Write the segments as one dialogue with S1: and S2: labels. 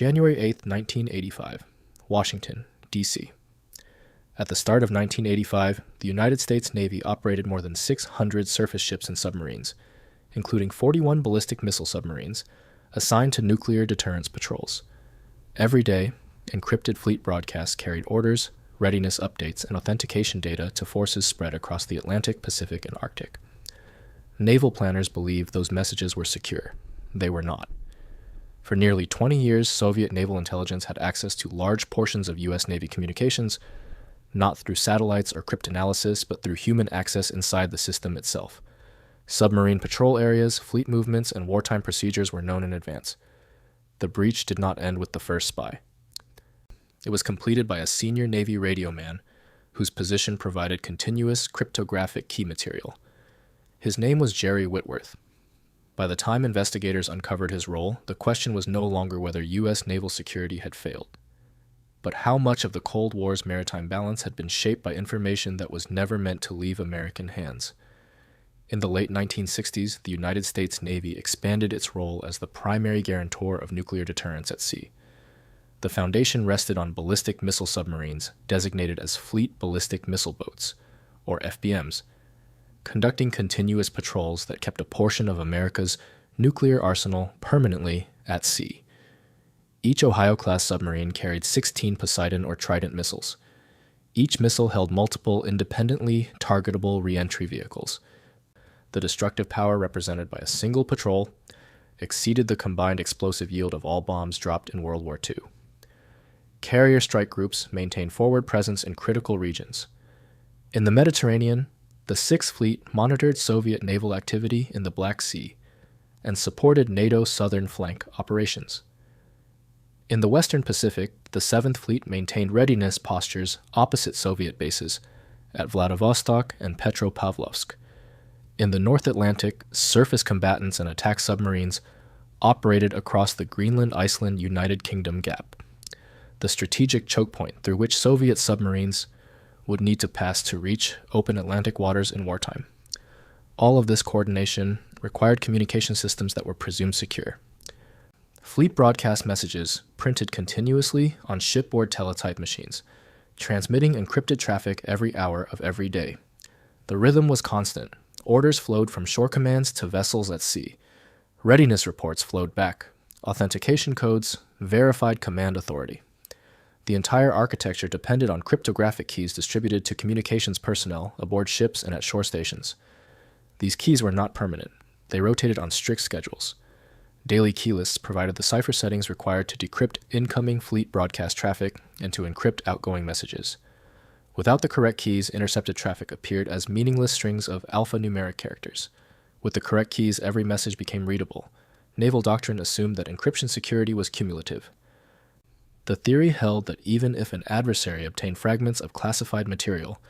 S1: January 8, 1985, Washington, D.C. At the start of 1985, the United States Navy operated more than 600 surface ships and submarines, including 41 ballistic missile submarines, assigned to nuclear deterrence patrols. Every day, encrypted fleet broadcasts carried orders, readiness updates, and authentication data to forces spread across the Atlantic, Pacific, and Arctic. Naval planners believed those messages were secure. They were not. For nearly 20 years, Soviet naval intelligence had access to large portions of U.S. Navy communications, not through satellites or cryptanalysis, but through human access inside the system itself. Submarine patrol areas, fleet movements, and wartime procedures were known in advance. The breach did not end with the first spy. It was completed by a senior Navy radioman whose position provided continuous cryptographic key material. His name was Jerry Whitworth. By the time investigators uncovered his role, the question was no longer whether U.S. naval security had failed, but how much of the Cold War's maritime balance had been shaped by information that was never meant to leave American hands. In the late 1960s, the United States Navy expanded its role as the primary guarantor of nuclear deterrence at sea. The foundation rested on ballistic missile submarines, designated as Fleet Ballistic Missile Boats, or FBMs, conducting continuous patrols that kept a portion of America's nuclear arsenal permanently at sea. Each Ohio-class submarine carried 16 Poseidon or Trident missiles. Each missile held multiple independently targetable re-entry vehicles. The destructive power represented by a single patrol exceeded the combined explosive yield of all bombs dropped in World War II. Carrier strike groups maintained forward presence in critical regions. In the Mediterranean, the Sixth Fleet monitored Soviet naval activity in the Black Sea and supported NATO southern flank operations. In the Western Pacific, the Seventh Fleet maintained readiness postures opposite Soviet bases at Vladivostok and Petropavlovsk. In the North Atlantic, surface combatants and attack submarines operated across the Greenland-Iceland-United Kingdom gap, the strategic choke point through which Soviet submarines would need to pass to reach open Atlantic waters in wartime. All of this coordination required communication systems that were presumed secure. Fleet broadcast messages printed continuously on shipboard teletype machines, transmitting encrypted traffic every hour of every day. The rhythm was constant. Orders flowed from shore commands to vessels at sea. Readiness reports flowed back. Authentication codes verified command authority. The entire architecture depended on cryptographic keys distributed to communications personnel aboard ships and at shore stations. These keys were not permanent. They rotated on strict schedules. Daily key lists provided the cipher settings required to decrypt incoming fleet broadcast traffic and to encrypt outgoing messages. Without the correct keys, intercepted traffic appeared as meaningless strings of alphanumeric characters. With the correct keys, every message became readable. Naval doctrine assumed that encryption security was cumulative. The theory held that even if an adversary obtained fragments of classified material,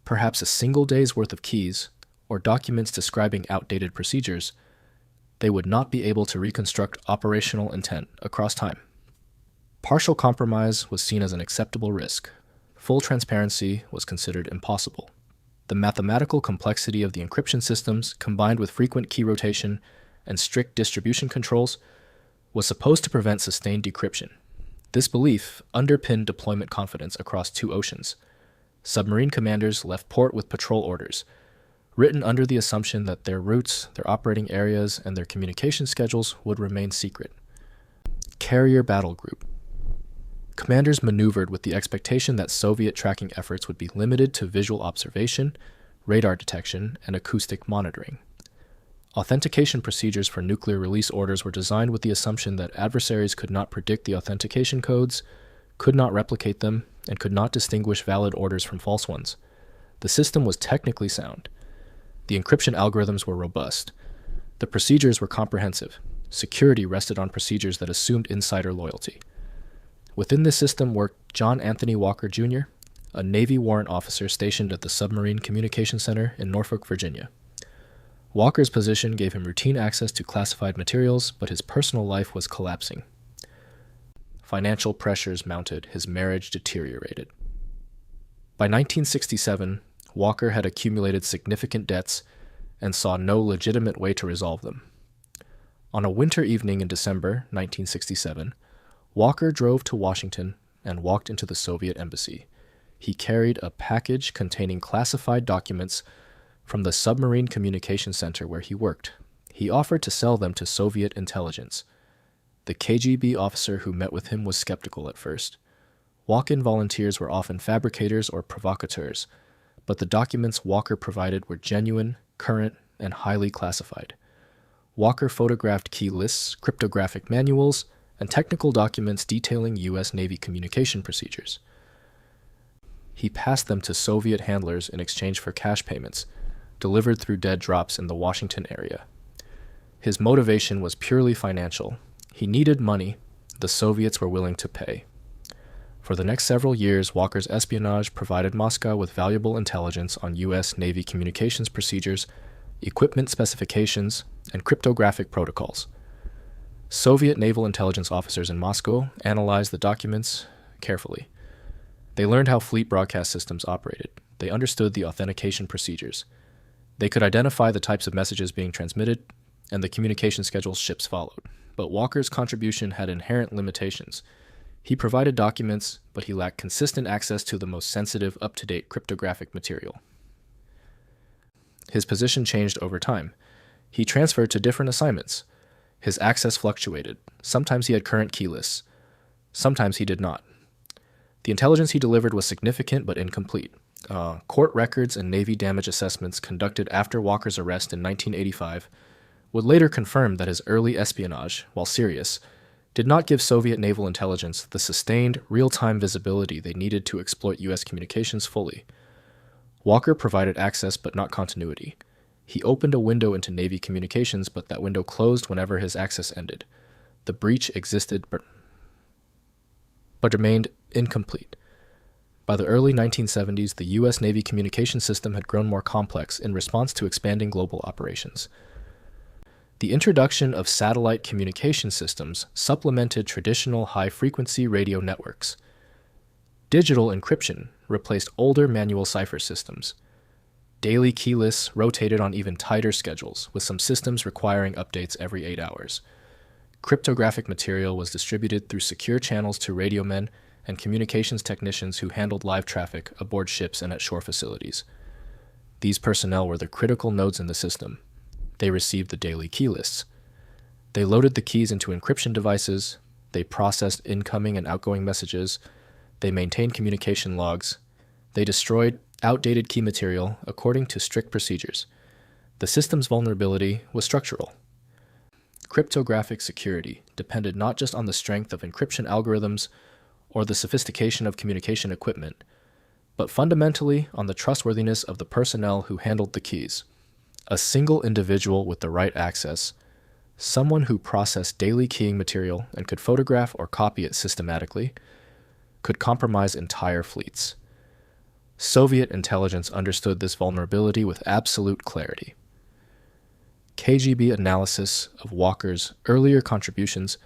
S1: perhaps a single day's worth of keys, or documents describing outdated procedures, they would not be able to reconstruct operational intent across time. Partial compromise was seen as an acceptable risk. Full transparency was considered impossible. The mathematical complexity of the encryption systems, combined with frequent key rotation and strict distribution controls, was supposed to prevent sustained decryption. This belief underpinned deployment confidence across two oceans. Submarine commanders left port with patrol orders, written under the assumption that their routes, their operating areas, and their communication schedules would remain secret. Carrier Battle Group. Commanders maneuvered with the expectation that Soviet tracking efforts would be limited to visual observation, radar detection, and acoustic monitoring. Authentication procedures for nuclear release orders were designed with the assumption that adversaries could not predict the authentication codes, could not replicate them, and could not distinguish valid orders from false ones. The system was technically sound. The encryption algorithms were robust. The procedures were comprehensive. Security rested on procedures that assumed insider loyalty. Within this system worked John Anthony Walker, Jr., a Navy warrant officer stationed at the Submarine Communication Center in Norfolk, Virginia. Walker's position gave him routine access to classified materials, but his personal life was collapsing. Financial pressures mounted, his marriage deteriorated. By 1967, Walker had accumulated significant debts and saw no legitimate way to resolve them. On a winter evening in December 1967, Walker drove to Washington and walked into the Soviet embassy. He carried a package containing classified documents from the Submarine Communication Center where he worked. He offered to sell them to Soviet intelligence. The KGB officer who met with him was skeptical at first. Walk-in volunteers were often fabricators or provocateurs, but the documents Walker provided were genuine, current, and highly classified. Walker photographed key lists, cryptographic manuals, and technical documents detailing U.S. Navy communication procedures. He passed them to Soviet handlers in exchange for cash payments, delivered through dead drops in the Washington area. His motivation was purely financial. He needed money the Soviets were willing to pay. For the next several years, Walker's espionage provided Moscow with valuable intelligence on U.S. Navy communications procedures, equipment specifications, and cryptographic protocols. Soviet naval intelligence officers in Moscow analyzed the documents carefully. They learned how fleet broadcast systems operated. They understood the authentication procedures. They could identify the types of messages being transmitted and the communication schedules ships followed. But Walker's contribution had inherent limitations. He provided documents, but he lacked consistent access to the most sensitive, up-to-date cryptographic material. His position changed over time. He transferred to different assignments. His access fluctuated. Sometimes he had current key lists. Sometimes he did not. The intelligence he delivered was significant but incomplete. Court records and Navy damage assessments conducted after Walker's arrest in 1985 would later confirm that his early espionage, while serious, did not give Soviet naval intelligence the sustained, real-time visibility they needed to exploit U.S. communications fully. Walker provided access but not continuity. He opened a window into Navy communications, but that window closed whenever his access ended. The breach existed but remained incomplete. By the early 1970s, the U.S. Navy communication system had grown more complex in response to expanding global operations. The introduction of satellite communication systems supplemented traditional high-frequency radio networks. Digital encryption replaced older manual cipher systems. Daily key lists rotated on even tighter schedules, with some systems requiring updates every 8 hours. Cryptographic material was distributed through secure channels to radiomen and communications technicians who handled live traffic aboard ships and at shore facilities. These personnel were the critical nodes in the system. They received the daily key lists. They loaded the keys into encryption devices. They processed incoming and outgoing messages. They maintained communication logs. They destroyed outdated key material according to strict procedures. The system's vulnerability was structural. Cryptographic security depended not just on the strength of encryption algorithms or the sophistication of communication equipment, but fundamentally on the trustworthiness of the personnel who handled the keys. A single individual with the right access, someone who processed daily keying material and could photograph or copy it systematically, could compromise entire fleets. Soviet intelligence understood this vulnerability with absolute clarity. KGB analysis of Walker's earlier contributions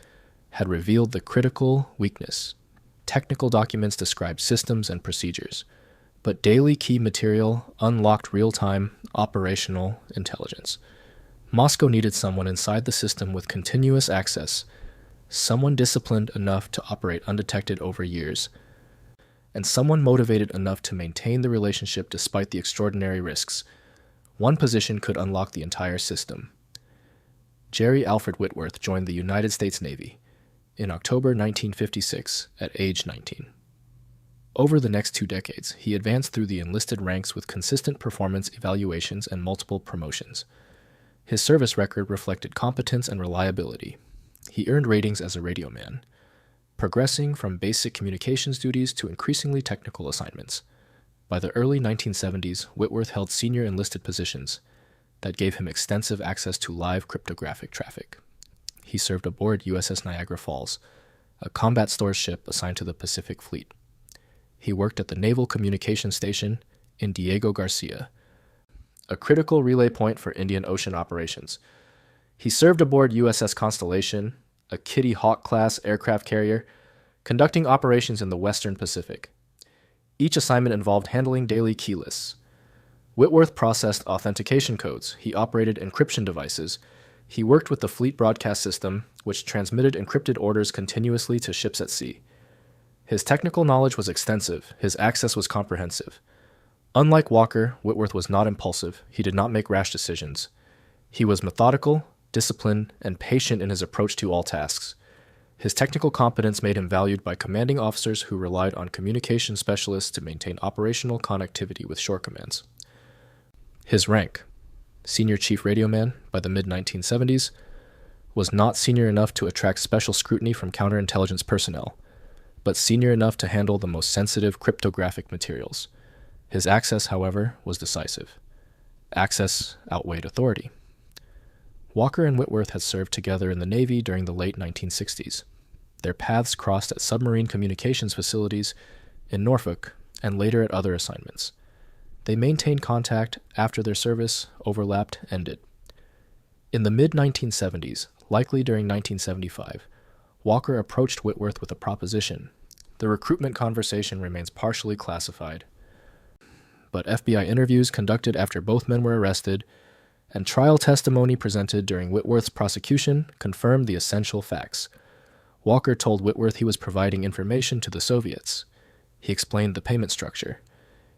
S1: had revealed the critical weakness. Technical documents described systems and procedures, but daily key material unlocked real-time, operational intelligence. Moscow needed someone inside the system with continuous access, someone disciplined enough to operate undetected over years, and someone motivated enough to maintain the relationship despite the extraordinary risks. One position could unlock the entire system. Jerry Alfred Whitworth joined the United States Navy in October 1956 at age 19. Over the next 2 decades, he advanced through the enlisted ranks with consistent performance evaluations and multiple promotions. His service record reflected competence and reliability. He earned ratings as a radioman, progressing from basic communications duties to increasingly technical assignments. By the early 1970s, Whitworth held senior enlisted positions that gave him extensive access to live cryptographic traffic. He served aboard USS Niagara Falls, a combat stores ship assigned to the Pacific Fleet. He worked at the Naval Communications Station in Diego Garcia, a critical relay point for Indian Ocean operations. He served aboard USS Constellation, a Kitty Hawk-class aircraft carrier, conducting operations in the Western Pacific. Each assignment involved handling daily key lists. Whitworth processed authentication codes. He operated encryption devices. He worked with the Fleet broadcast system, which transmitted encrypted orders continuously to ships at sea. His technical knowledge was extensive, his access was comprehensive. Unlike Walker, Whitworth was not impulsive, he did not make rash decisions. He was methodical, disciplined, and patient in his approach to all tasks. His technical competence made him valued by commanding officers who relied on communication specialists to maintain operational connectivity with shore commands. His rank, Senior Chief Radioman by the mid-1970s, was not senior enough to attract special scrutiny from counterintelligence personnel, but senior enough to handle the most sensitive cryptographic materials. His access, however, was decisive. Access outweighed authority. Walker and Whitworth had served together in the Navy during the late 1960s. Their paths crossed at submarine communications facilities in Norfolk and later at other assignments. They maintained contact after their service overlapped ended. In the mid-1970s, likely during 1975, Walker approached Whitworth with a proposition. The recruitment conversation remains partially classified, but FBI interviews conducted after both men were arrested and trial testimony presented during Whitworth's prosecution confirmed the essential facts. Walker told Whitworth he was providing information to the Soviets. He explained the payment structure.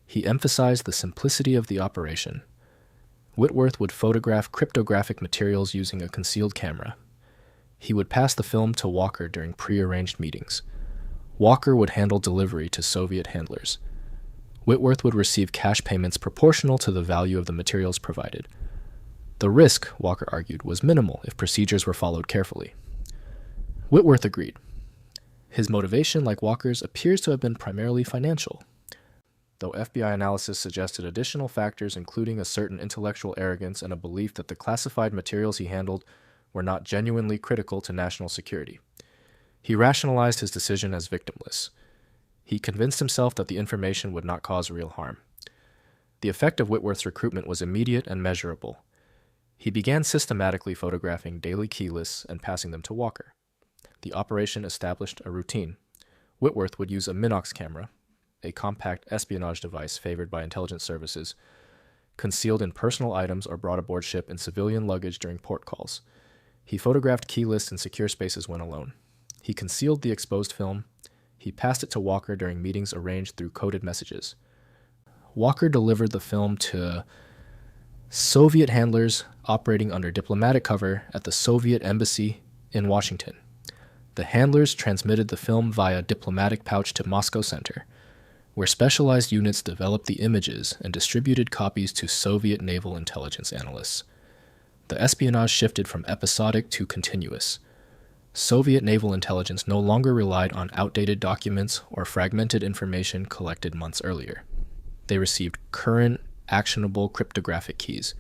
S1: He emphasized the simplicity of the operation. Whitworth would photograph cryptographic materials using a concealed camera. He would pass the film to Walker during prearranged meetings. Walker would handle delivery to Soviet handlers. Whitworth would receive cash payments proportional to the value of the materials provided. The risk, Walker argued, was minimal if procedures were followed carefully. Whitworth agreed. His motivation, like Walker's, appears to have been primarily financial, though FBI analysis suggested additional factors including a certain intellectual arrogance and a belief that the classified materials he handled were not genuinely critical to national security. He rationalized his decision as victimless. He convinced himself that the information would not cause real harm. The effect of Whitworth's recruitment was immediate and measurable. He began systematically photographing daily key lists and passing them to Walker. The operation established a routine. Whitworth would use a Minox camera, a compact espionage device favored by intelligence services, concealed in personal items or brought aboard ship in civilian luggage during port calls. He photographed key lists in secure spaces when alone. He concealed the exposed film. He passed it to Walker during meetings arranged through coded messages. Walker delivered the film to Soviet handlers operating under diplomatic cover at the Soviet embassy in Washington. The handlers transmitted the film via diplomatic pouch to Moscow Center, where specialized units developed the images and distributed copies to Soviet naval intelligence analysts. The espionage shifted from episodic to continuous. Soviet naval intelligence no longer relied on outdated documents or fragmented information collected months earlier. They received current, actionable cryptographic keys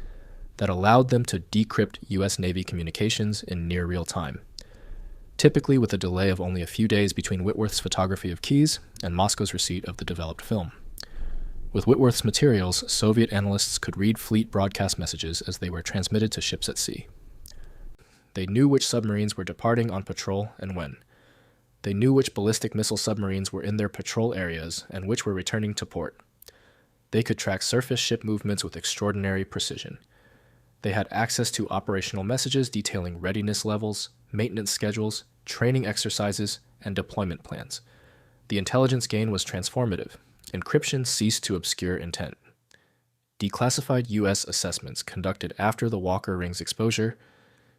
S1: that allowed them to decrypt U.S. Navy communications in near real time, typically with a delay of only a few days between Whitworth's photography of keys and Moscow's receipt of the developed film. With Whitworth's materials, Soviet analysts could read fleet broadcast messages as they were transmitted to ships at sea. They knew which submarines were departing on patrol and when. They knew which ballistic missile submarines were in their patrol areas and which were returning to port. They could track surface ship movements with extraordinary precision. They had access to operational messages detailing readiness levels, maintenance schedules, training exercises, and deployment plans. The intelligence gain was transformative. Encryption ceased to obscure intent. Declassified U.S. assessments conducted after the Walker Rings exposure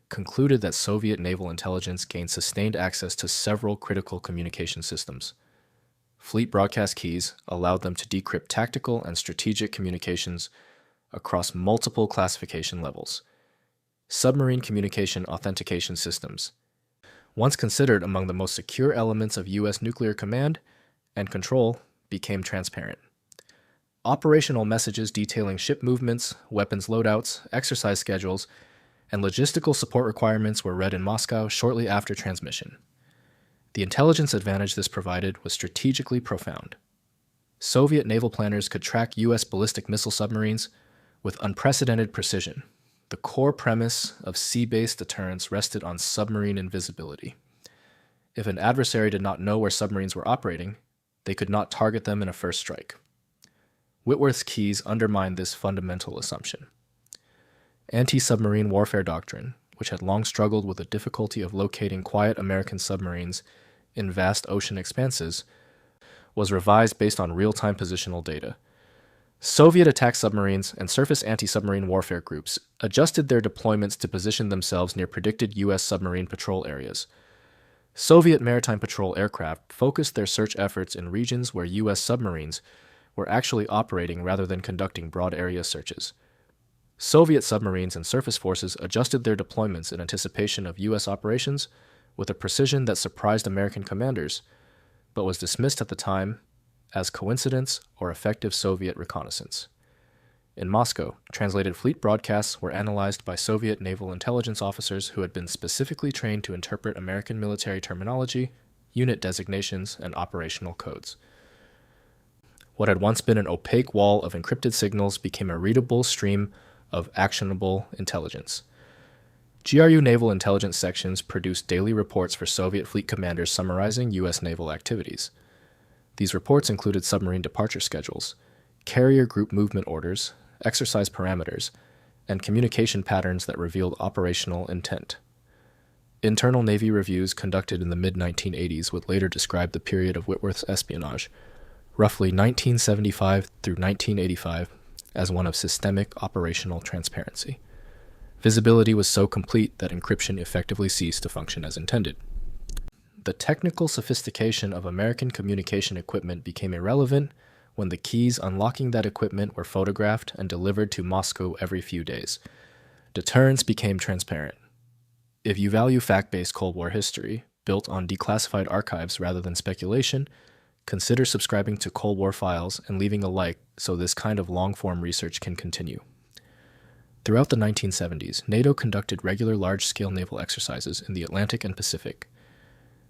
S1: concluded that Soviet naval intelligence gained sustained access to several critical communication systems. Fleet broadcast keys allowed them to decrypt tactical and strategic communications across multiple classification levels. Submarine communication authentication systems, once considered among the most secure elements of U.S. nuclear command and control, became transparent. Operational messages detailing ship movements, weapons loadouts, exercise schedules, and logistical support requirements were read in Moscow shortly after transmission. The intelligence advantage this provided was strategically profound. Soviet naval planners could track U.S. ballistic missile submarines with unprecedented precision. The core premise of sea-based deterrence rested on submarine invisibility. If an adversary did not know where submarines were operating, they could not target them in a first strike. Whitworth's keys undermined this fundamental assumption. Anti-submarine warfare doctrine, which had long struggled with the difficulty of locating quiet American submarines in vast ocean expanses, was revised based on real-time positional data. Soviet attack submarines and surface anti-submarine warfare groups adjusted their deployments to position themselves near predicted U.S. submarine patrol areas. Soviet maritime patrol aircraft focused their search efforts in regions where U.S. submarines were actually operating rather than conducting broad area searches. Soviet submarines and surface forces adjusted their deployments in anticipation of U.S. operations with a precision that surprised American commanders, but was dismissed at the time as coincidence or effective Soviet reconnaissance. In Moscow, translated fleet broadcasts were analyzed by Soviet naval intelligence officers who had been specifically trained to interpret American military terminology, unit designations, and operational codes. What had once been an opaque wall of encrypted signals became a readable stream of actionable intelligence. GRU naval intelligence sections produced daily reports for Soviet fleet commanders summarizing U.S. naval activities. These reports included submarine departure schedules, carrier group movement orders, exercise parameters, and communication patterns that revealed operational intent. Internal Navy reviews conducted in the mid-1980s would later describe the period of Whitworth's espionage, roughly 1975 through 1985, as one of systemic operational transparency. Visibility was so complete that encryption effectively ceased to function as intended. The technical sophistication of American communication equipment became irrelevant when the keys unlocking that equipment were photographed and delivered to Moscow every few days. Deterrence became transparent. If you value fact-based Cold War history, built on declassified archives rather than speculation, consider subscribing to Cold War files and leaving a like so this kind of long-form research can continue. Throughout the 1970s, NATO conducted regular large-scale naval exercises in the Atlantic and Pacific.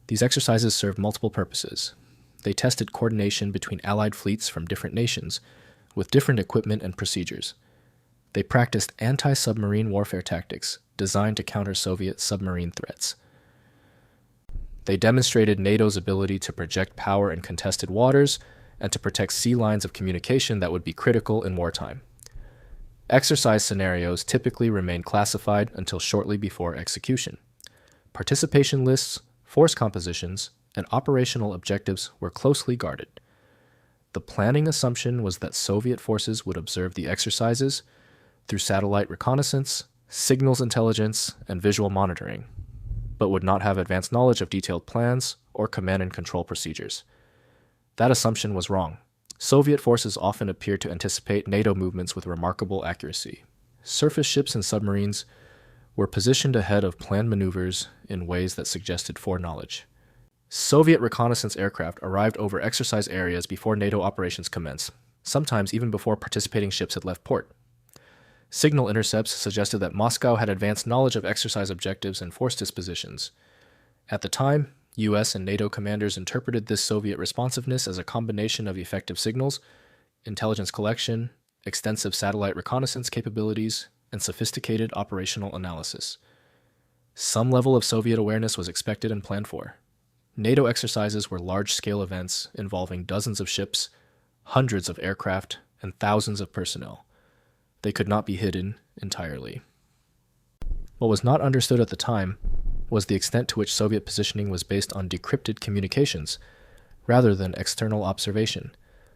S1: These exercises served multiple purposes. They tested coordination between allied fleets from different nations, with different equipment and procedures. They practiced anti-submarine warfare tactics designed to counter Soviet submarine threats. They demonstrated NATO's ability to project power in contested waters and to protect sea lines of communication that would be critical in wartime. Exercise scenarios typically remained classified until shortly before execution. Participation lists, force compositions, and operational objectives were closely guarded. The planning assumption was that Soviet forces would observe the exercises through satellite reconnaissance, signals intelligence, and visual monitoring, but would not have advanced knowledge of detailed plans or command and control procedures. That assumption was wrong. Soviet forces often appeared to anticipate NATO movements with remarkable accuracy. Surface ships and submarines were positioned ahead of planned maneuvers in ways that suggested foreknowledge. Soviet reconnaissance aircraft arrived over exercise areas before NATO operations commenced, sometimes even before participating ships had left port. Signal intercepts suggested that Moscow had advanced knowledge of exercise objectives and force dispositions. At the time, U.S. and NATO commanders interpreted this Soviet responsiveness as a combination of effective signals, intelligence collection, extensive satellite reconnaissance capabilities, and sophisticated operational analysis. Some level of Soviet awareness was expected and planned for. NATO exercises were large-scale events involving dozens of ships, hundreds of aircraft, and thousands of personnel. They could not be hidden entirely. What was not understood at the time was the extent to which Soviet positioning was based on decrypted communications, rather than external observation.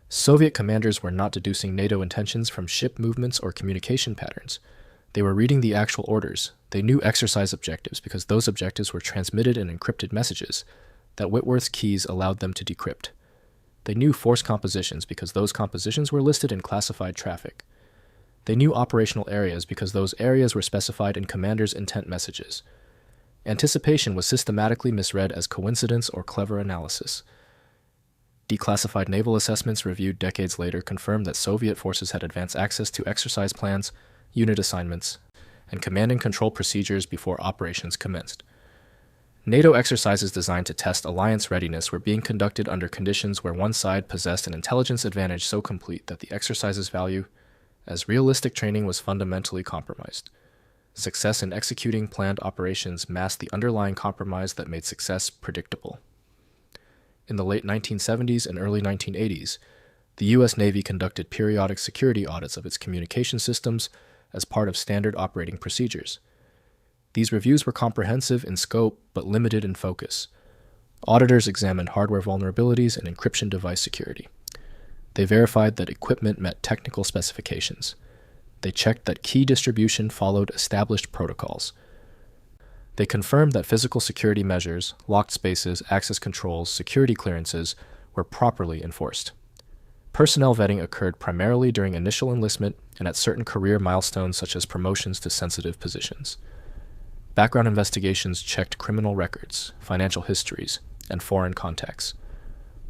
S1: Soviet commanders were not deducing NATO intentions from ship movements or communication patterns. They were reading the actual orders. They knew exercise objectives because those objectives were transmitted in encrypted messages that Whitworth's keys allowed them to decrypt. They knew force compositions because those compositions were listed in classified traffic. They knew operational areas because those areas were specified in commanders' intent messages. Anticipation was systematically misread as coincidence or clever analysis. Declassified naval assessments reviewed decades later confirmed that Soviet forces had advanced access to exercise plans, unit assignments, and command and control procedures before operations commenced. NATO exercises designed to test alliance readiness were being conducted under conditions where one side possessed an intelligence advantage so complete that the exercise's value as realistic training was fundamentally compromised. Success in executing planned operations masked the underlying compromise that made success predictable. In the late 1970s and early 1980s, the U.S. Navy conducted periodic security audits of its communication systems as part of standard operating procedures. These reviews were comprehensive in scope but limited in focus. Auditors examined hardware vulnerabilities and encryption device security. They verified that equipment met technical specifications. They checked that key distribution followed established protocols. They confirmed that physical security measures, locked spaces, access controls, security clearances were properly enforced. Personnel vetting occurred primarily during initial enlistment and at certain career milestones such as promotions to sensitive positions. Background investigations checked criminal records, financial histories, and foreign contacts.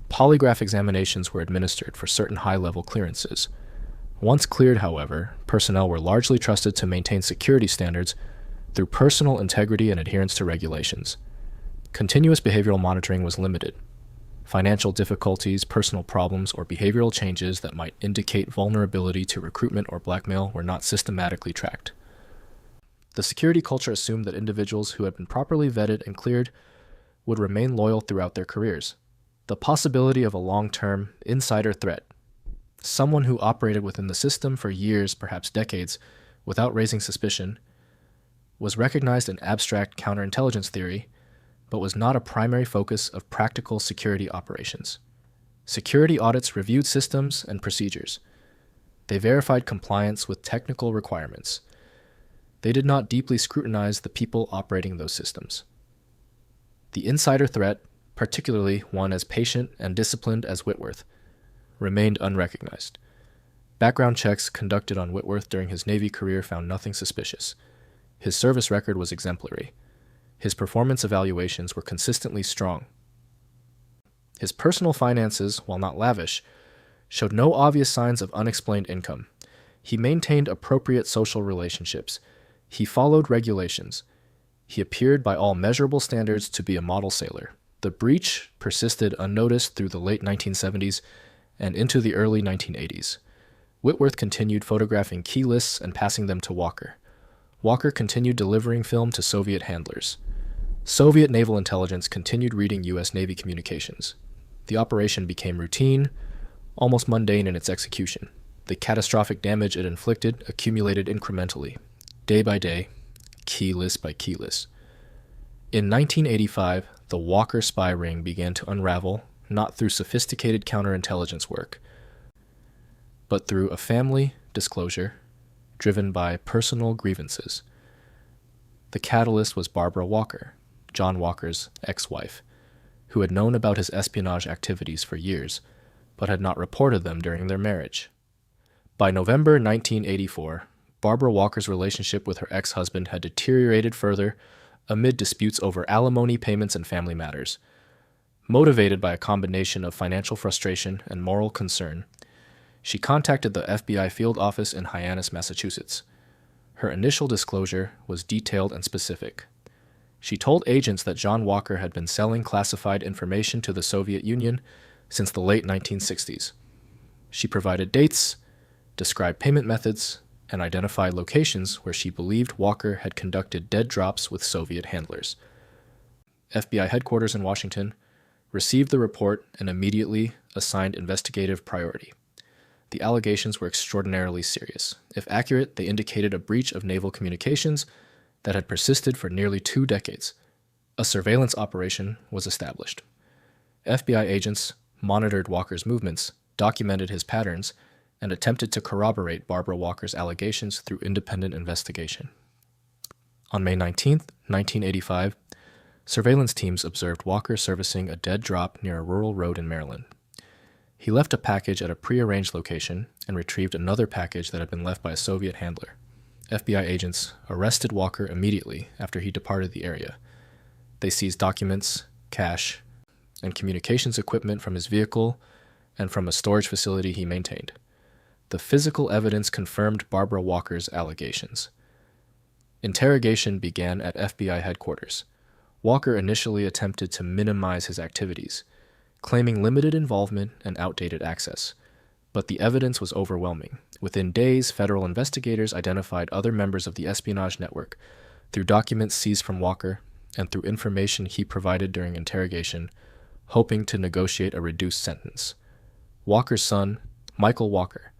S1: Polygraph examinations were administered for certain high-level clearances. Once cleared, however, personnel were largely trusted to maintain security standards through personal integrity and adherence to regulations. Continuous behavioral monitoring was limited. Financial difficulties, personal problems, or behavioral changes that might indicate vulnerability to recruitment or blackmail were not systematically tracked. The security culture assumed that individuals who had been properly vetted and cleared would remain loyal throughout their careers. The possibility of a long-term insider threat, someone who operated within the system for years, perhaps decades, without raising suspicion, was recognized in abstract counterintelligence theory, but was not a primary focus of practical security operations. Security audits reviewed systems and procedures. They verified compliance with technical requirements. They did not deeply scrutinize the people operating those systems. The insider threat, particularly one as patient and disciplined as Whitworth, remained unrecognized. Background checks conducted on Whitworth during his Navy career found nothing suspicious. His service record was exemplary. His performance evaluations were consistently strong. His personal finances, while not lavish, showed no obvious signs of unexplained income. He maintained appropriate social relationships. He followed regulations. He appeared by all measurable standards to be a model sailor. The breach persisted unnoticed through the late 1970s and into the early 1980s. Whitworth continued photographing key lists and passing them to Walker. Walker continued delivering film to Soviet handlers. Soviet naval intelligence continued reading U.S. Navy communications. The operation became routine, almost mundane in its execution. The catastrophic damage it inflicted accumulated incrementally, day by day, key list by key list. In 1985, the Walker spy ring began to unravel, not through sophisticated counterintelligence work, but through a family disclosure driven by personal grievances. The catalyst was Barbara Walker, John Walker's ex-wife, who had known about his espionage activities for years, but had not reported them during their marriage. By November 1984, Barbara Walker's relationship with her ex-husband had deteriorated further amid disputes over alimony payments and family matters. Motivated by a combination of financial frustration and moral concern, she contacted the FBI field office in Hyannis, Massachusetts. Her initial disclosure was detailed and specific. She told agents that John Walker had been selling classified information to the Soviet Union since the late 1960s. She provided dates, described payment methods, and identified locations where she believed Walker had conducted dead drops with Soviet handlers. FBI headquarters in Washington received the report and immediately assigned investigative priority. The allegations were extraordinarily serious. If accurate, they indicated a breach of naval communications that had persisted for nearly 2 decades. A surveillance operation was established. FBI agents monitored Walker's movements, documented his patterns, and attempted to corroborate Barbara Walker's allegations through independent investigation. On May 19, 1985, surveillance teams observed Walker servicing a dead drop near a rural road in Maryland. He left a package at a prearranged location and retrieved another package that had been left by a Soviet handler. FBI agents arrested Walker immediately after he departed the area. They seized documents, cash, and communications equipment from his vehicle and from a storage facility he maintained. The physical evidence confirmed Barbara Walker's allegations. Interrogation began at FBI headquarters. Walker initially attempted to minimize his activities, claiming limited involvement and outdated access. But the evidence was overwhelming. Within days, federal investigators identified other members of the espionage network through documents seized from Walker and through information he provided during interrogation, hoping to negotiate a reduced sentence. Walker's son, Michael Walker,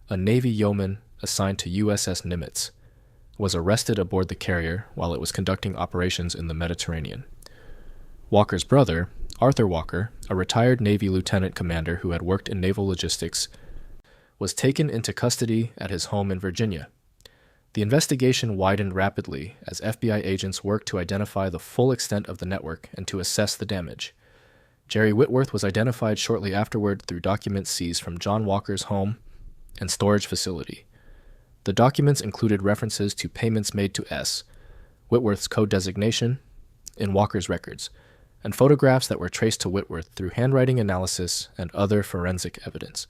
S1: a Navy yeoman assigned to USS Nimitz, was arrested aboard the carrier while it was conducting operations in the Mediterranean. Walker's brother, Arthur Walker, a retired Navy lieutenant commander who had worked in naval logistics, was taken into custody at his home in Virginia. The investigation widened rapidly as FBI agents worked to identify the full extent of the network and to assess the damage. Jerry Whitworth was identified shortly afterward through documents seized from John Walker's home and storage facility. The documents included references to payments made to S, Whitworth's code designation, in Walker's records, and photographs that were traced to Whitworth through handwriting analysis and other forensic evidence.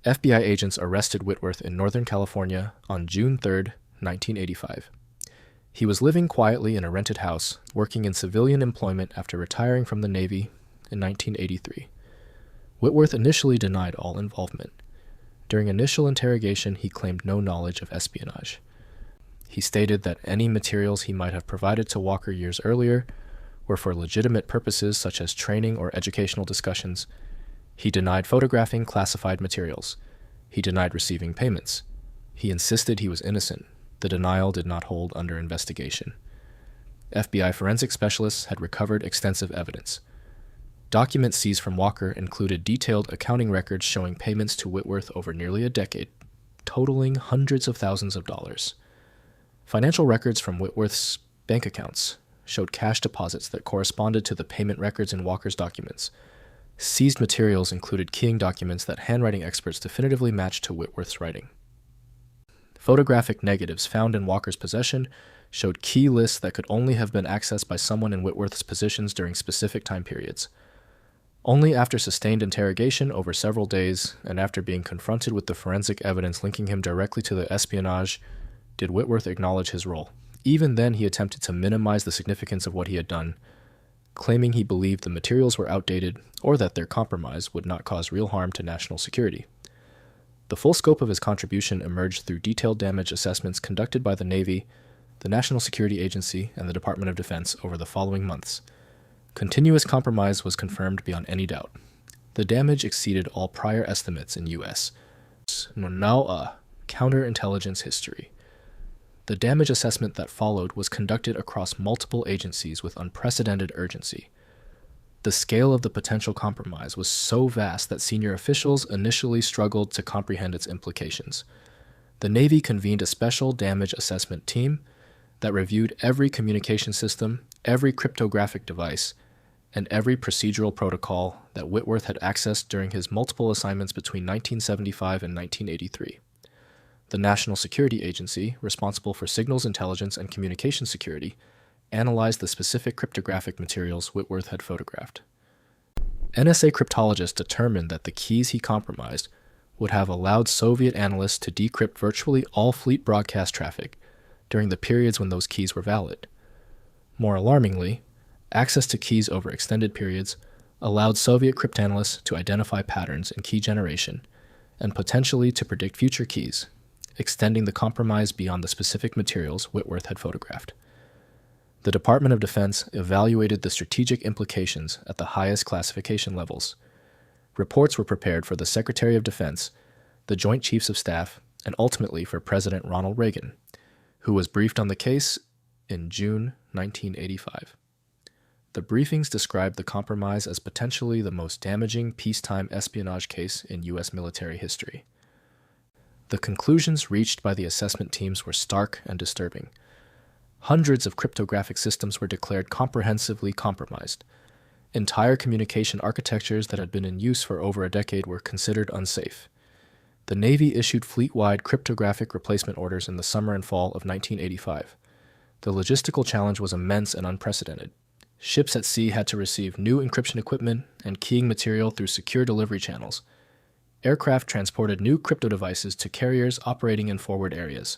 S1: FBI agents arrested Whitworth in Northern California on June 3, 1985. He was living quietly in a rented house, working in civilian employment after retiring from the Navy in 1983. Whitworth initially denied all involvement. During initial interrogation, he claimed no knowledge of espionage. He stated that any materials he might have provided to Walker years earlier were for legitimate purposes such as training or educational discussions. He denied photographing classified materials. He denied receiving payments. He insisted he was innocent. The denial did not hold under investigation. FBI forensic specialists had recovered extensive evidence. Documents seized from Walker included detailed accounting records showing payments to Whitworth over nearly a decade, totaling hundreds of thousands of dollars. Financial records from Whitworth's bank accounts showed cash deposits that corresponded to the payment records in Walker's documents. Seized materials included keying documents that handwriting experts definitively matched to Whitworth's writing. Photographic negatives found in Walker's possession showed key lists that could only have been accessed by someone in Whitworth's positions during specific time periods. Only after sustained interrogation over several days and after being confronted with the forensic evidence linking him directly to the espionage did Whitworth acknowledge his role. Even then, he attempted to minimize the significance of what he had done, claiming he believed the materials were outdated or that their compromise would not cause real harm to national security. The full scope of his contribution emerged through detailed damage assessments conducted by the Navy, the National Security Agency, and the Department of Defense over the following months. Continuous compromise was confirmed beyond any doubt. The damage exceeded all prior estimates in U.S. counterintelligence history. The damage assessment that followed was conducted across multiple agencies with unprecedented urgency. The scale of the potential compromise was so vast that senior officials initially struggled to comprehend its implications. The Navy convened a special damage assessment team that reviewed every communication system, every cryptographic device, and every procedural protocol that Whitworth had accessed during his multiple assignments between 1975 and 1983. The National Security Agency, responsible for signals intelligence and communication security, analyzed the specific cryptographic materials Whitworth had photographed. NSA cryptologists determined that the keys he compromised would have allowed Soviet analysts to decrypt virtually all fleet broadcast traffic during the periods when those keys were valid. More alarmingly, access to keys over extended periods allowed Soviet cryptanalysts to identify patterns in key generation and potentially to predict future keys, extending the compromise beyond the specific materials Whitworth had photographed. The Department of Defense evaluated the strategic implications at the highest classification levels. Reports were prepared for the Secretary of Defense, the Joint Chiefs of Staff, and ultimately for President Ronald Reagan, who was briefed on the case in June 1985. The briefings described the compromise as potentially the most damaging peacetime espionage case in U.S. military history. The conclusions reached by the assessment teams were stark and disturbing. Hundreds of cryptographic systems were declared comprehensively compromised. Entire communication architectures that had been in use for over a decade were considered unsafe. The Navy issued fleet-wide cryptographic replacement orders in the summer and fall of 1985. The logistical challenge was immense and unprecedented. Ships at sea had to receive new encryption equipment and keying material through secure delivery channels. Aircraft transported new crypto devices to carriers operating in forward areas.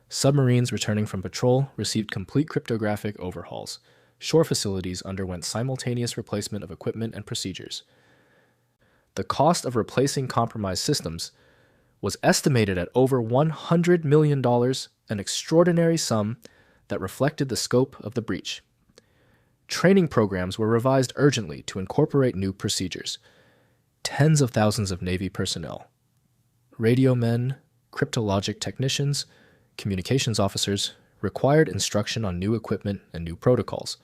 S1: Submarines returning from patrol received complete cryptographic overhauls. Shore facilities underwent simultaneous replacement of equipment and procedures. The cost of replacing compromised systems was estimated at over $100 million, an extraordinary sum that reflected the scope of the breach. Training programs were revised urgently to incorporate new procedures. Tens of thousands of Navy personnel, radiomen, cryptologic technicians, communications officers, required instruction on new equipment and new protocols.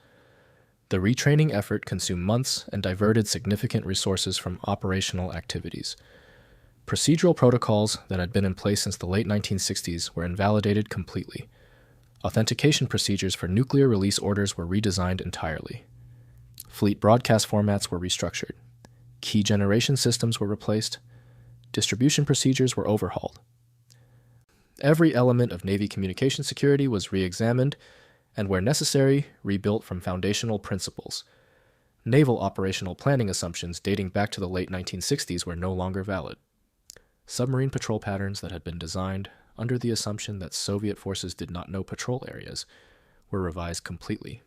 S1: The retraining effort consumed months and diverted significant resources from operational activities. Procedural protocols that had been in place since the late 1960s were invalidated completely. Authentication procedures for nuclear release orders were redesigned entirely. Fleet broadcast formats were restructured. Key generation systems were replaced. Distribution procedures were overhauled. Every element of Navy communication security was re-examined and, where necessary, rebuilt from foundational principles. Naval operational planning assumptions dating back to the late 1960s were no longer valid. Submarine patrol patterns that had been designed under the assumption that Soviet forces did not know patrol areas were revised completely.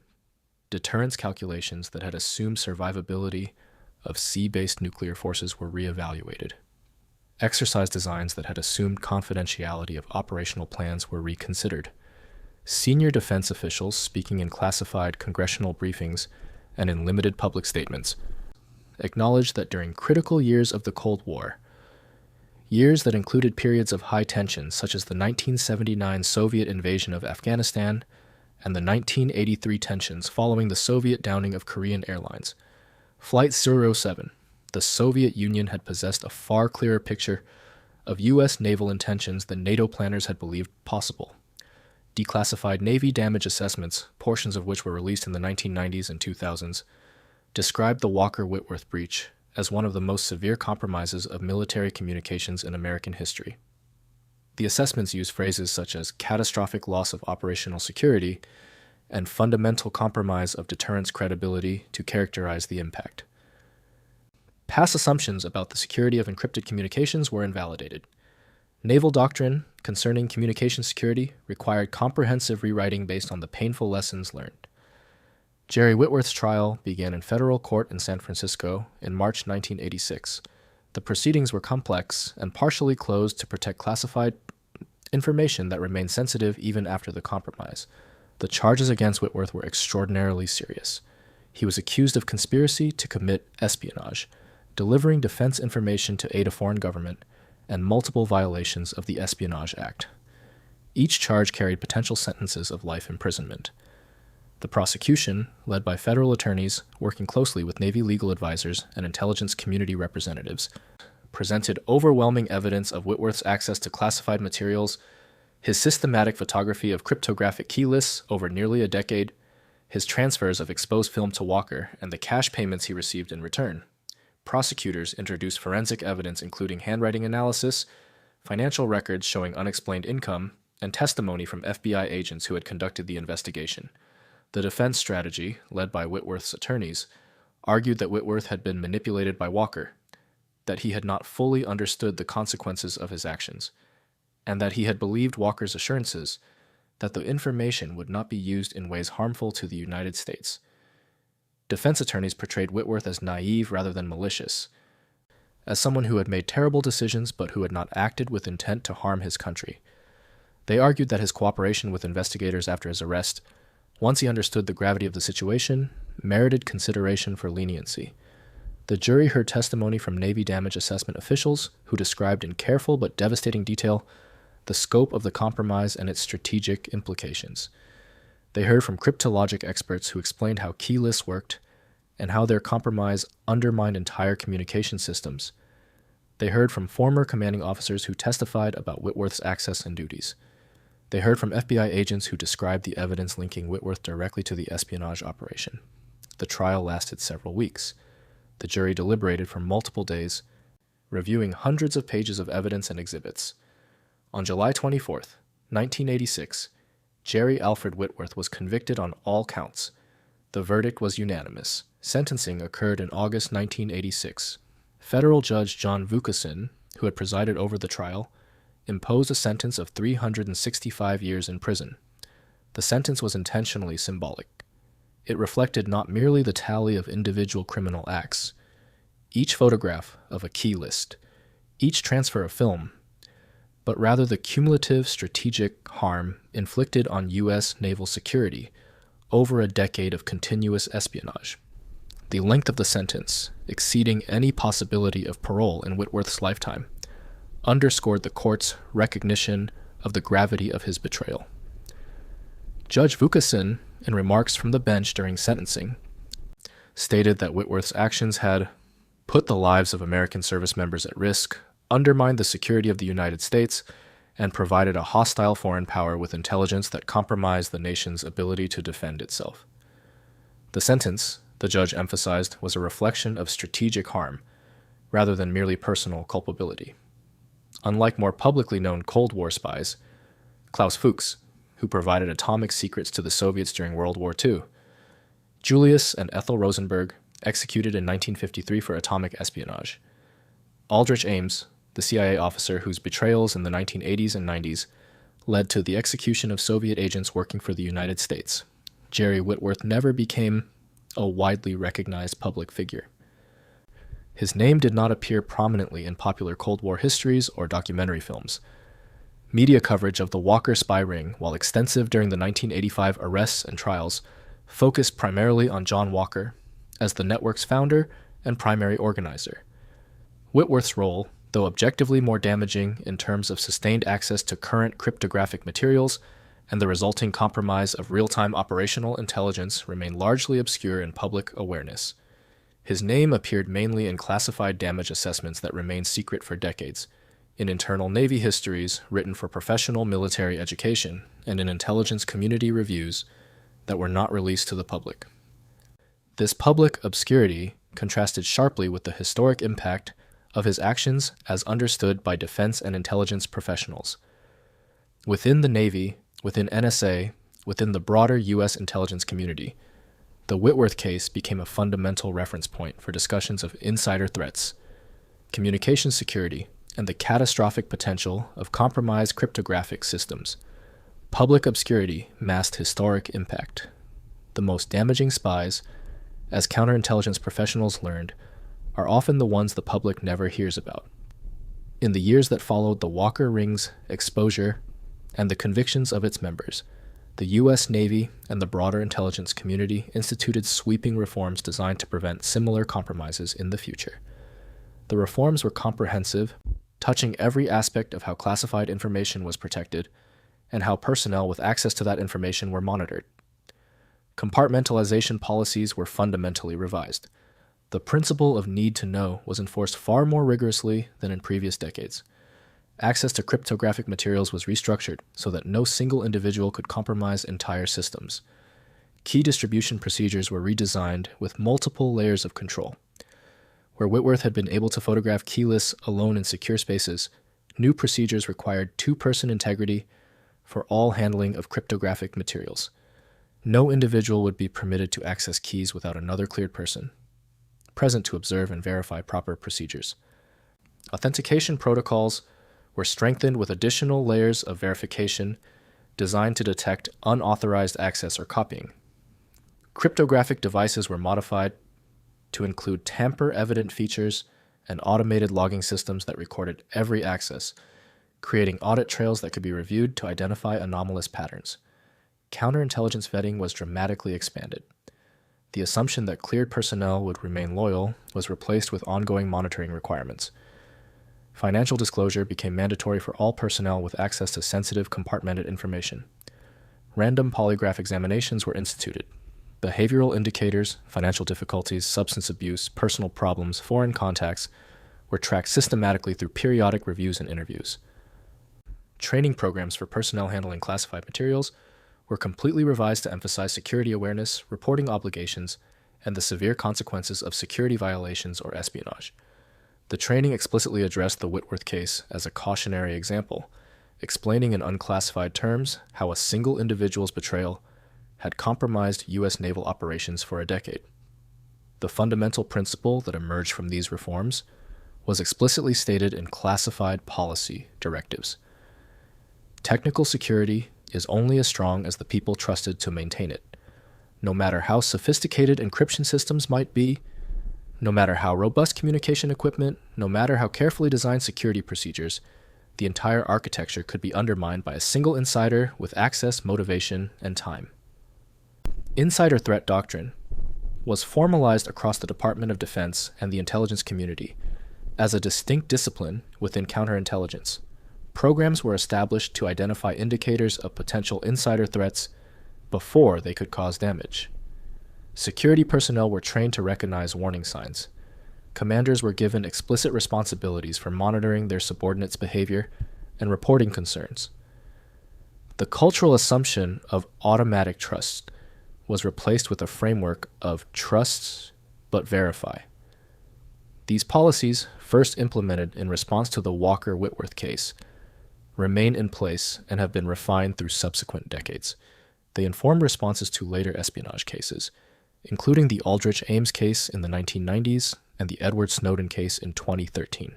S1: Deterrence calculations that had assumed survivability of sea-based nuclear forces were reevaluated. Exercise designs that had assumed confidentiality of operational plans were reconsidered. Senior defense officials, speaking in classified congressional briefings and in limited public statements, acknowledged that during critical years of the Cold War, years that included periods of high tension such as the 1979 Soviet invasion of Afghanistan and the 1983 tensions following the Soviet downing of Korean Airlines, Flight 07, the Soviet Union had possessed a far clearer picture of U.S. naval intentions than NATO planners had believed possible. Declassified Navy damage assessments, portions of which were released in the 1990s and 2000s, described the Walker-Whitworth breach as one of the most severe compromises of military communications in American history. The assessments used phrases such as catastrophic loss of operational security and fundamental compromise of deterrence credibility to characterize the impact. Past assumptions about the security of encrypted communications were invalidated. Naval doctrine concerning communication security required comprehensive rewriting based on the painful lessons learned. Jerry Whitworth's trial began in federal court in San Francisco in March 1986. The proceedings were complex and partially closed to protect classified information that remained sensitive even after the compromise. The charges against Whitworth were extraordinarily serious. He was accused of conspiracy to commit espionage, delivering defense information to aid a foreign government, and multiple violations of the Espionage Act. Each charge carried potential sentences of life imprisonment. The prosecution, led by federal attorneys working closely with Navy legal advisors and intelligence community representatives, presented overwhelming evidence of Whitworth's access to classified materials, his systematic photography of cryptographic key lists over nearly a decade, his transfers of exposed film to Walker, and the cash payments he received in return. Prosecutors introduced forensic evidence including handwriting analysis, financial records showing unexplained income, and testimony from FBI agents who had conducted the investigation. The defense strategy, led by Whitworth's attorneys, argued that Whitworth had been manipulated by Walker, that he had not fully understood the consequences of his actions, and that he had believed Walker's assurances that the information would not be used in ways harmful to the United States. Defense attorneys portrayed Whitworth as naive rather than malicious, as someone who had made terrible decisions but who had not acted with intent to harm his country. They argued that his cooperation with investigators after his arrest, once he understood the gravity of the situation, merited consideration for leniency. The jury heard testimony from Navy damage assessment officials who described in careful but devastating detail the scope of the compromise and its strategic implications. They heard from cryptologic experts who explained how key lists worked and how their compromise undermined entire communication systems. They heard from former commanding officers who testified about Whitworth's access and duties. They heard from FBI agents who described the evidence linking Whitworth directly to the espionage operation. The trial lasted several weeks. The jury deliberated for multiple days, reviewing hundreds of pages of evidence and exhibits. On July 24th, 1986, Jerry Alfred Whitworth was convicted on all counts. The verdict was unanimous. Sentencing occurred in August 1986. Federal Judge John Vukasin, who had presided over the trial, imposed a sentence of 365 years in prison. The sentence was intentionally symbolic. It reflected not merely the tally of individual criminal acts, each photograph of a key list, each transfer of film, but rather the cumulative strategic harm inflicted on U.S. naval security over a decade of continuous espionage. The length of the sentence, exceeding any possibility of parole in Whitworth's lifetime, underscored the court's recognition of the gravity of his betrayal. Judge Vukasin, in remarks from the bench during sentencing, stated that Whitworth's actions had put the lives of American service members at risk, undermined the security of the United States, and provided a hostile foreign power with intelligence that compromised the nation's ability to defend itself. The sentence, the judge emphasized, was a reflection of strategic harm, rather than merely personal culpability. Unlike more publicly known Cold War spies, Klaus Fuchs, who provided atomic secrets to the Soviets during World War II, Julius and Ethel Rosenberg, executed in 1953 for atomic espionage. Aldrich Ames, the CIA officer whose betrayals in the 1980s and 90s led to the execution of Soviet agents working for the United States. Jerry Whitworth never became a widely recognized public figure. His name did not appear prominently in popular Cold War histories or documentary films. Media coverage of the Walker spy ring, while extensive during the 1985 arrests and trials, focused primarily on John Walker as the network's founder and primary organizer. Whitworth's role, though objectively more damaging in terms of sustained access to current cryptographic materials and the resulting compromise of real-time operational intelligence, remained largely obscure in public awareness. His name appeared mainly in classified damage assessments that remained secret for decades, in internal Navy histories written for professional military education, and in intelligence community reviews that were not released to the public. This public obscurity contrasted sharply with the historic impact of his actions as understood by defense and intelligence professionals. Within the Navy, within NSA, within the broader U.S. intelligence community, the Whitworth case became a fundamental reference point for discussions of insider threats, communication security, and the catastrophic potential of compromised cryptographic systems. Public obscurity masked historic impact. The most damaging spies, as counterintelligence professionals learned, are often the ones the public never hears about. In the years that followed the Walker Ring's exposure and the convictions of its members, the U.S. Navy and the broader intelligence community instituted sweeping reforms designed to prevent similar compromises in the future. The reforms were comprehensive, touching every aspect of how classified information was protected and how personnel with access to that information were monitored. Compartmentalization policies were fundamentally revised. The principle of need to know was enforced far more rigorously than in previous decades. Access to cryptographic materials was restructured so that no single individual could compromise entire systems. Key distribution procedures were redesigned with multiple layers of control. Where Whitworth had been able to photograph key lists alone in secure spaces, new procedures required two-person integrity for all handling of cryptographic materials. No individual would be permitted to access keys without another cleared person present to observe and verify proper procedures. Authentication protocols were strengthened with additional layers of verification designed to detect unauthorized access or copying. Cryptographic devices were modified to include tamper-evident features and automated logging systems that recorded every access, creating audit trails that could be reviewed to identify anomalous patterns. Counterintelligence vetting was dramatically expanded. The assumption that cleared personnel would remain loyal was replaced with ongoing monitoring requirements. Financial disclosure became mandatory for all personnel with access to sensitive compartmented information. Random polygraph examinations were instituted. Behavioral indicators, financial difficulties, substance abuse, personal problems, foreign contacts were tracked systematically through periodic reviews and interviews. Training programs for personnel handling classified materials were completely revised to emphasize security awareness, reporting obligations, and the severe consequences of security violations or espionage. The training explicitly addressed the Whitworth case as a cautionary example, explaining in unclassified terms how a single individual's betrayal had compromised U.S. naval operations for a decade. The fundamental principle that emerged from these reforms was explicitly stated in classified policy directives. Technical security is only as strong as the people trusted to maintain it. No matter how sophisticated encryption systems might be, no matter how robust communication equipment, no matter how carefully designed security procedures, the entire architecture could be undermined by a single insider with access, motivation, and time. Insider threat doctrine was formalized across the Department of Defense and the intelligence community as a distinct discipline within counterintelligence. Programs were established to identify indicators of potential insider threats, before they could cause damage. Security personnel were trained to recognize warning signs. Commanders were given explicit responsibilities for monitoring their subordinates' behavior and reporting concerns. The cultural assumption of automatic trust was replaced with a framework of trust but verify. These policies, first implemented in response to the Walker-Whitworth case, remain in place and have been refined through subsequent decades. They inform responses to later espionage cases, including the Aldrich Ames case in the 1990s and the Edward Snowden case in 2013.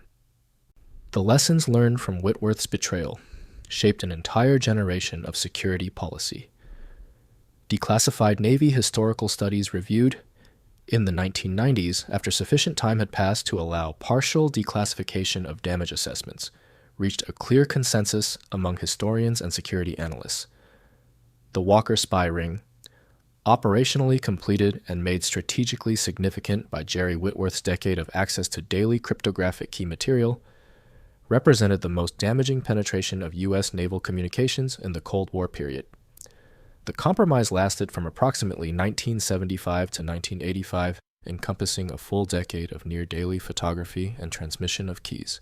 S1: The lessons learned from Whitworth's betrayal shaped an entire generation of security policy. Declassified Navy historical studies reviewed in the 1990s, after sufficient time had passed to allow partial declassification of damage assessments, reached a clear consensus among historians and security analysts. The Walker spy ring, operationally completed and made strategically significant by Jerry Whitworth's decade of access to daily cryptographic key material, represented the most damaging penetration of U.S. naval communications in the Cold War period. The compromise lasted from approximately 1975 to 1985, encompassing a full decade of near-daily photography and transmission of keys.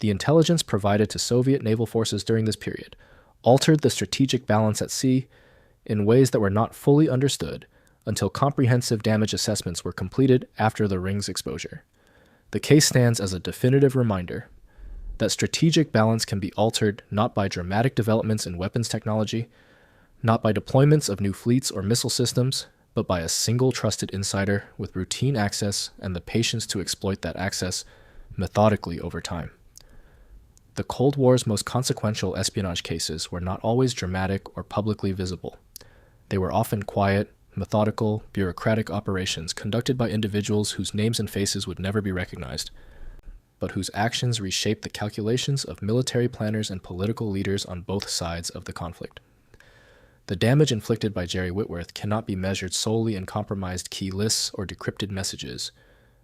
S1: The intelligence provided to Soviet naval forces during this period altered the strategic balance at sea in ways that were not fully understood until comprehensive damage assessments were completed after the ring's exposure. The case stands as a definitive reminder that strategic balance can be altered not by dramatic developments in weapons technology, not by deployments of new fleets or missile systems, but by a single trusted insider with routine access and the patience to exploit that access methodically over time. The Cold War's most consequential espionage cases were not always dramatic or publicly visible. They were often quiet, methodical, bureaucratic operations conducted by individuals whose names and faces would never be recognized, but whose actions reshaped the calculations of military planners and political leaders on both sides of the conflict. The damage inflicted by Jerry Whitworth cannot be measured solely in compromised key lists or decrypted messages,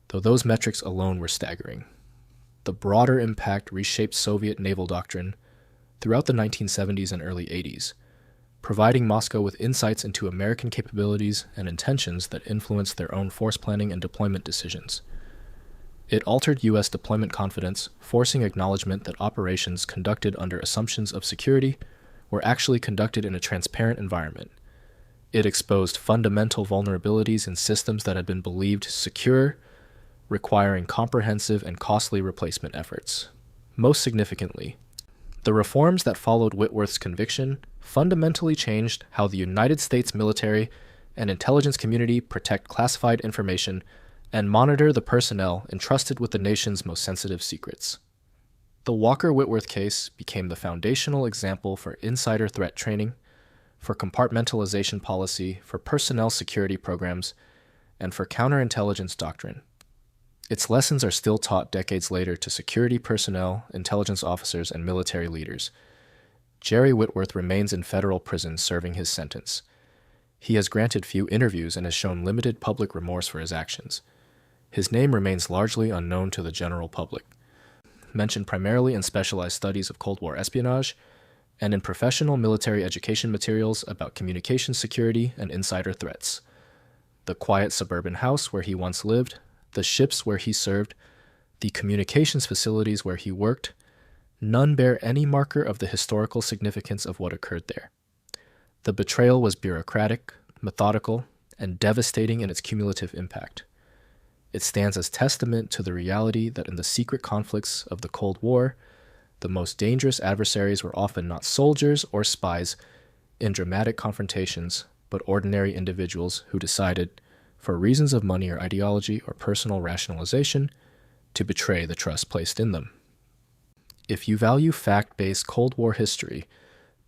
S1: though those metrics alone were staggering. The broader impact reshaped Soviet naval doctrine throughout the 1970s and early 80s, providing Moscow with insights into American capabilities and intentions that influenced their own force planning and deployment decisions. It altered U.S. deployment confidence, forcing acknowledgement that operations conducted under assumptions of security were actually conducted in a transparent environment. It exposed fundamental vulnerabilities in systems that had been believed secure, requiring comprehensive and costly replacement efforts. Most significantly, the reforms that followed Whitworth's conviction fundamentally changed how the United States military and intelligence community protect classified information and monitor the personnel entrusted with the nation's most sensitive secrets. The Walker-Whitworth case became the foundational example for insider threat training, for compartmentalization policy, for personnel security programs, and for counterintelligence doctrine. Its lessons are still taught decades later to security personnel, intelligence officers, and military leaders. Jerry Whitworth remains in federal prison serving his sentence. He has granted few interviews and has shown limited public remorse for his actions. His name remains largely unknown to the general public, mentioned primarily in specialized studies of Cold War espionage and in professional military education materials about communication security and insider threats. The quiet suburban house where he once lived, the ships where he served, the communications facilities where he worked, none bear any marker of the historical significance of what occurred there. The betrayal was bureaucratic, methodical, and devastating in its cumulative impact. It stands as testament to the reality that in the secret conflicts of the Cold War, the most dangerous adversaries were often not soldiers or spies in dramatic confrontations, but ordinary individuals who decided, for reasons of money or ideology or personal rationalization, to betray the trust placed in them. If you value fact-based Cold War history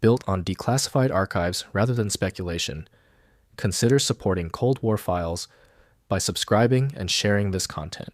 S1: built on declassified archives rather than speculation, consider supporting Cold War Files by subscribing and sharing this content.